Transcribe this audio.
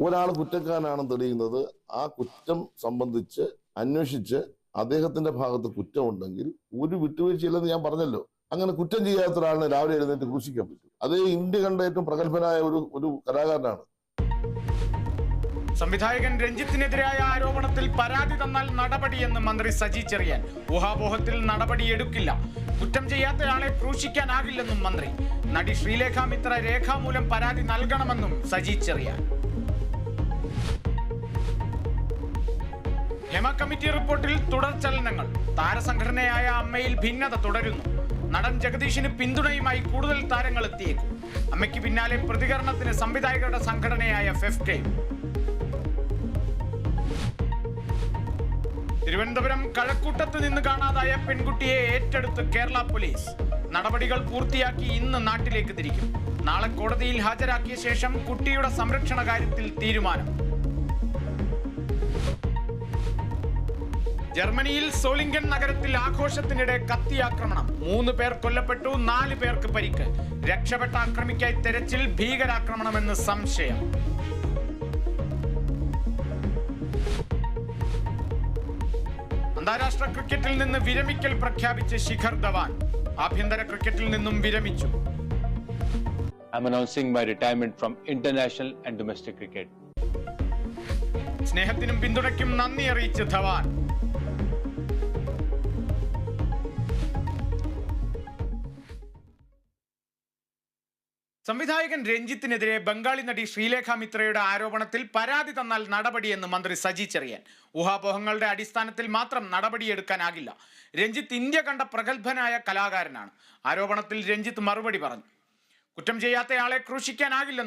ഒരാൾ കുറ്റക്കാരനാണെന്ന് തെളിയുന്നത് ആ കുറ്റം സംബന്ധിച്ച് അന്വേഷിച്ച് അദ്ദേഹത്തിന്റെ ഭാഗത്ത് കുറ്റമുണ്ടെങ്കിൽ ഒരു വിട്ടുവീഴ്ചയില്ലെന്ന് ഞാൻ പറഞ്ഞല്ലോ. അങ്ങനെ കുറ്റം ചെയ്യാത്ത ഒരാളിനെ രാവിലെ എഴുന്നേറ്റ് ക്രൂശിക്കാൻ പറ്റും. അത് ഇന്ത്യ കണ്ട ഏറ്റവും പ്രഗത്ഭനായ ഒരു കലാകാരനാണ്. സംവിധായകൻ രഞ്ജിത്തിനെതിരായ ആരോപണത്തിൽ പരാതി തന്നാൽ നടപടിയെന്ന് മന്ത്രി സജി ചെറിയാൻ. ഊഹാപോഹത്തിൽ നടപടിയെടുക്കില്ല. കുറ്റം ചെയ്യാത്തയാളെ ക്രൂശിക്കാനാകില്ലെന്നും മന്ത്രി. നടി ശ്രീലേഖ മിത്ര രേഖാമൂലം പരാതി നൽകണമെന്നും സജി ചെറിയാൻ. ഹേമ കമ്മിറ്റി റിപ്പോർട്ടിൽ തുടർചലനങ്ങൾ. താരസംഘടനയായ അമ്മയിൽ ഭിന്നത തുടരുന്നു. നടൻ ജഗദീഷിന് പിന്തുണയുമായി കൂടുതൽ താരങ്ങൾ എത്തിയേക്കും. അമ്മയ്ക്ക് പിന്നാലെ പ്രതികരണത്തിന് സംവിധായകരുടെ സംഘടനയായ ഫെഫ്കയും. തിരുവനന്തപുരം കഴക്കൂട്ടത്ത് നിന്ന് കാണാതായ പെൺകുട്ടിയെ ഏറ്റെടുത്ത് കേരള പോലീസ്. നടപടികൾ പൂർത്തിയാക്കി ഇന്ന് നാട്ടിലേക്ക് തിരിക്കും. നാളെ കോടതിയിൽ ഹാജരാക്കിയ ശേഷം കുട്ടിയുടെ സംരക്ഷണ കാര്യത്തിൽ തീരുമാനം. ജർമ്മനിയിൽ സോളിംഗൻ നഗരത്തിൽ ആഘോഷത്തിനിടെ കത്തിയാക്രമണം. 3 പേർ കൊല്ലപ്പെട്ടു, 4 പേർക്ക് പരിക്ക്. രക്ഷപ്പെട്ട ആക്രമിക്കായി തെരച്ചിൽ. ഭീകരാക്രമണമെന്ന് സംശയം. അന്താരാഷ്ട്ര ക്രിക്കറ്റിൽ നിന്ന് വിരമിക്കൽ പ്രഖ്യാപിച്ച് ശിഖർ ധവാൻ. ആഭ്യന്തര ക്രിക്കറ്റിൽ നിന്നും വിരമിച്ചു. I'm announcing my retirement from international and domestic cricket. സ്നേഹത്തിനും പിന്തുണയ്ക്കും നന്ദി അറിയിച്ച് ധവാൻ. സംവിധായകൻ രഞ്ജിത്തിനെതിരെ ബംഗാളി നടി ശ്രീലേഖ മിത്രയുടെ ആരോപണത്തിൽ പരാതി തന്നാൽ നടപടിയെന്ന് മന്ത്രി സജി ചെറിയാൻ. ഊഹാപോഹങ്ങളുടെ അടിസ്ഥാനത്തിൽ മാത്രം നടപടിയെടുക്കാനാകില്ല. രഞ്ജിത്ത് ഇന്ത്യ കണ്ട പ്രഗത്ഭനായ കലാകാരനാണ്. ആരോപണത്തിൽ രഞ്ജിത്ത് മറുപടി പറഞ്ഞു. കുറ്റം ചെയ്യാത്തയാളെ ക്രൂശിക്കാനാകില്ലെന്ന്